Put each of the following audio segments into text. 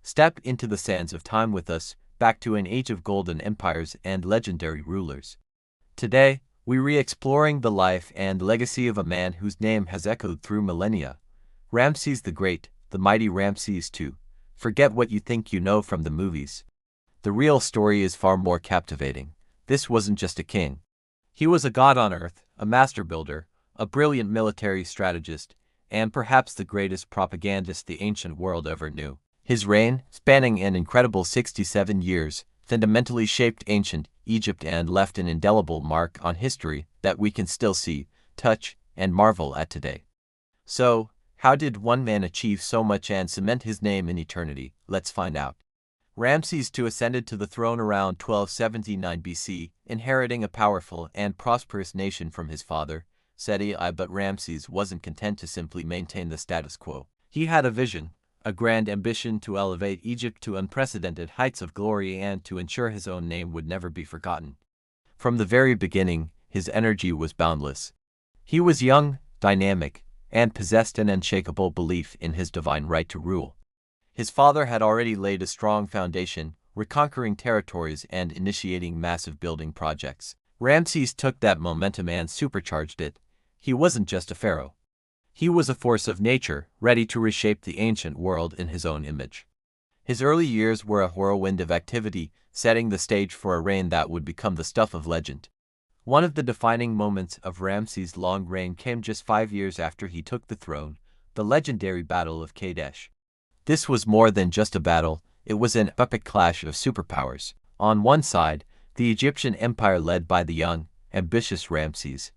Step into the sands of time with us, back to an age of golden empires and legendary rulers. Today, we re-exploring the life and legacy of a man whose name has echoed through millennia. Ramses the Great, the mighty Ramses II. Forget what you think you know from the movies. The real story is far more captivating. This wasn't just a king. He was a god on earth, a master builder, a brilliant military strategist, and perhaps the greatest propagandist the ancient world ever knew. His reign, spanning an incredible 67 years, fundamentally shaped ancient Egypt and left an indelible mark on history that we can still see, touch, and marvel at today. So, how did one man achieve so much and cement his name in eternity? Let's find out. Ramses II ascended to the throne around 1279 BC, inheriting a powerful and prosperous nation from his father, Seti I. But Ramses wasn't content to simply maintain the status quo. He had a vision, a grand ambition to elevate Egypt to unprecedented heights of glory and to ensure his own name would never be forgotten. From the very beginning, his energy was boundless. He was young, dynamic, and possessed an unshakable belief in his divine right to rule. His father had already laid a strong foundation, reconquering territories and initiating massive building projects. Ramses took that momentum and supercharged it. He wasn't just a pharaoh. He was a force of nature, ready to reshape the ancient world in his own image. His early years were a whirlwind of activity, setting the stage for a reign that would become the stuff of legend. One of the defining moments of Ramses' long reign came just 5 years after he took the throne, the legendary Battle of Kadesh. This was more than just a battle, it was an epic clash of superpowers. On one side, the Egyptian empire led by the young, ambitious Ramses.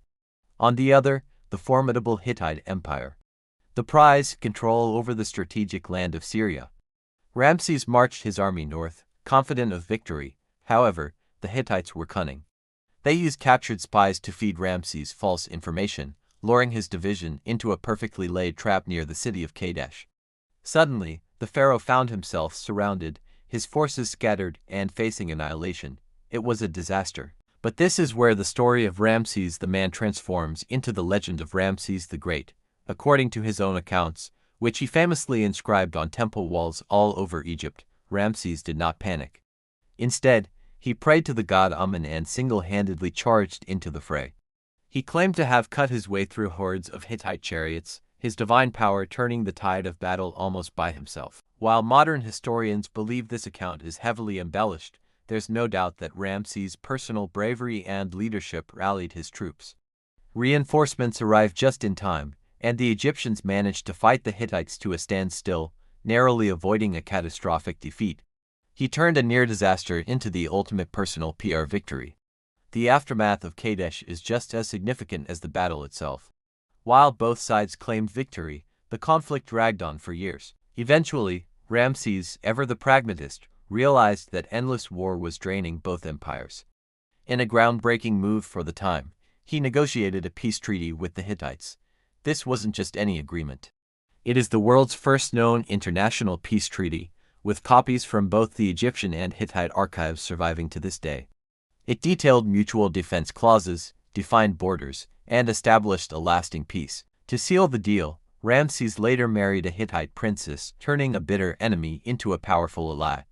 On the other, the formidable Hittite Empire. The prize, control over the strategic land of Syria. Ramses marched his army north, confident of victory. However, the Hittites were cunning. They used captured spies to feed Ramses false information, luring his division into a perfectly laid trap near the city of Kadesh. Suddenly, the pharaoh found himself surrounded, his forces scattered and facing annihilation. It was a disaster. But this is where the story of Ramses the man transforms into the legend of Ramses the Great. According to his own accounts, which he famously inscribed on temple walls all over Egypt, Ramses did not panic. Instead, he prayed to the god Amun and single-handedly charged into the fray. He claimed to have cut his way through hordes of Hittite chariots, his divine power turning the tide of battle almost by himself. While modern historians believe this account is heavily embellished, there's no doubt that Ramses' personal bravery and leadership rallied his troops. Reinforcements arrived just in time, and the Egyptians managed to fight the Hittites to a standstill, narrowly avoiding a catastrophic defeat. He turned a near disaster into the ultimate personal PR victory. The aftermath of Kadesh is just as significant as the battle itself. While both sides claimed victory, the conflict dragged on for years. Eventually, Ramses, ever the pragmatist, realized that endless war was draining both empires. In a groundbreaking move for the time, he negotiated a peace treaty with the Hittites. This wasn't just any agreement. It is the world's first known international peace treaty, with copies from both the Egyptian and Hittite archives surviving to this day. It detailed mutual defense clauses, defined borders, and established a lasting peace. To seal the deal, Ramses later married a Hittite princess, turning a bitter enemy into a powerful ally.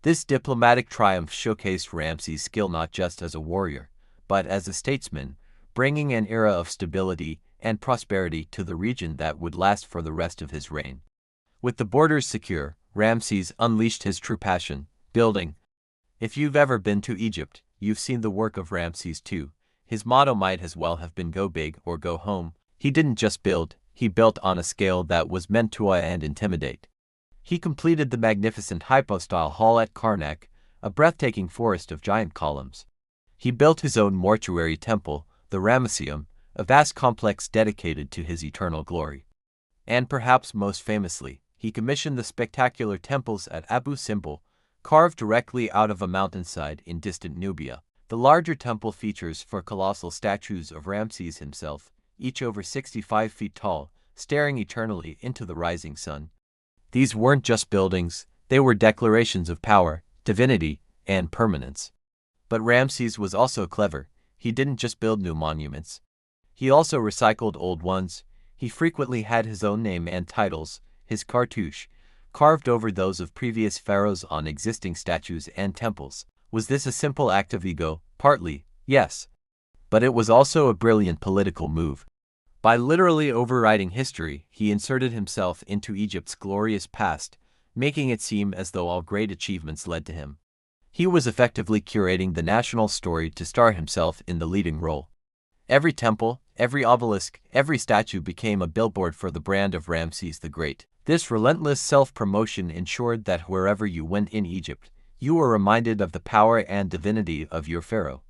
This diplomatic triumph showcased Ramses' skill not just as a warrior, but as a statesman, bringing an era of stability and prosperity to the region that would last for the rest of his reign. With the borders secure, Ramses unleashed his true passion, building. If you've ever been to Egypt, you've seen the work of Ramses II. His motto might as well have been go big or go home. He didn't just build, he built on a scale that was meant to awe and intimidate. He completed the magnificent hypostyle hall at Karnak, a breathtaking forest of giant columns. He built his own mortuary temple, the Ramesseum, a vast complex dedicated to his eternal glory. And perhaps most famously, he commissioned the spectacular temples at Abu Simbel, carved directly out of a mountainside in distant Nubia. The larger temple features four colossal statues of Ramses himself, each over 65 feet tall, staring eternally into the rising sun. These weren't just buildings, they were declarations of power, divinity, and permanence. But Ramses was also clever. He didn't just build new monuments. He also recycled old ones. He frequently had his own name and titles, his cartouche, carved over those of previous pharaohs on existing statues and temples. Was this a simple act of ego? Partly, yes. But it was also a brilliant political move. By literally overwriting history, he inserted himself into Egypt's glorious past, making it seem as though all great achievements led to him. He was effectively curating the national story to star himself in the leading role. Every temple, every obelisk, every statue became a billboard for the brand of Ramses the Great. This relentless self-promotion ensured that wherever you went in Egypt, you were reminded of the power and divinity of your pharaoh.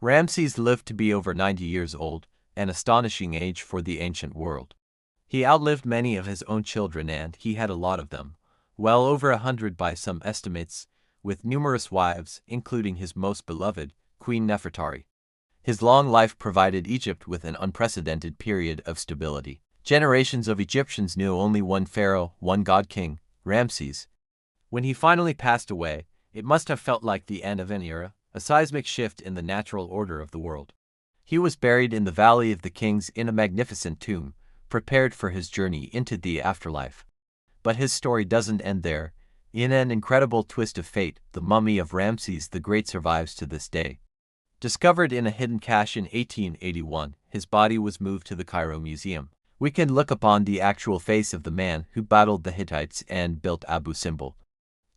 Ramses lived to be over 90 years old, an astonishing age for the ancient world. He outlived many of his own children, and he had a lot of them, well over 100 by some estimates, with numerous wives, including his most beloved, Queen Nefertari. His long life provided Egypt with an unprecedented period of stability. Generations of Egyptians knew only one pharaoh, one god-king, Ramses. When he finally passed away, it must have felt like the end of an era, a seismic shift in the natural order of the world. He was buried in the Valley of the Kings in a magnificent tomb, prepared for his journey into the afterlife. But his story doesn't end there. In an incredible twist of fate, the mummy of Ramses the Great survives to this day. Discovered in a hidden cache in 1881, his body was moved to the Cairo Museum. We can look upon the actual face of the man who battled the Hittites and built Abu Simbel.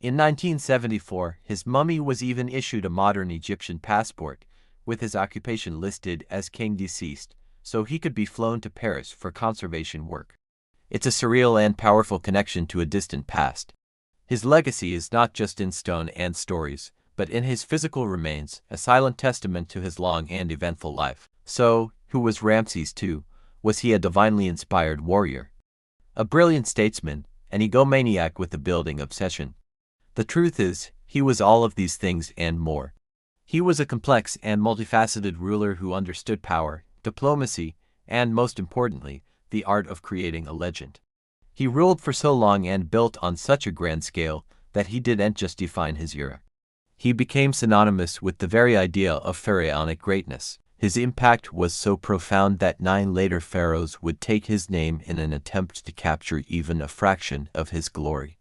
In 1974, his mummy was even issued a modern Egyptian passport, with his occupation listed as king deceased, so he could be flown to Paris for conservation work. It's a surreal and powerful connection to a distant past. His legacy is not just in stone and stories, but in his physical remains, a silent testament to his long and eventful life. So, who was Ramses II? Was he a divinely inspired warrior? A brilliant statesman, an egomaniac with a building obsession? The truth is, he was all of these things and more. He was a complex and multifaceted ruler who understood power, diplomacy, and most importantly, the art of creating a legend. He ruled for so long and built on such a grand scale that he didn't just define his era. He became synonymous with the very idea of pharaonic greatness. His impact was so profound that 9 later pharaohs would take his name in an attempt to capture even a fraction of his glory.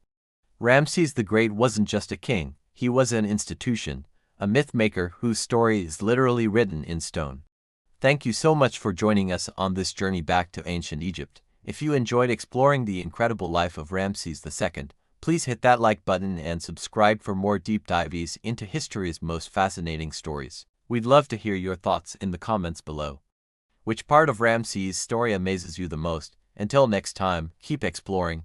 Ramses the Great wasn't just a king, he was an institution, a myth-maker whose story is literally written in stone. Thank you so much for joining us on this journey back to ancient Egypt. If you enjoyed exploring the incredible life of Ramses II, please hit that like button and subscribe for more deep dives into history's most fascinating stories. We'd love to hear your thoughts in the comments below. Which part of Ramses' story amazes you the most? Until next time, keep exploring,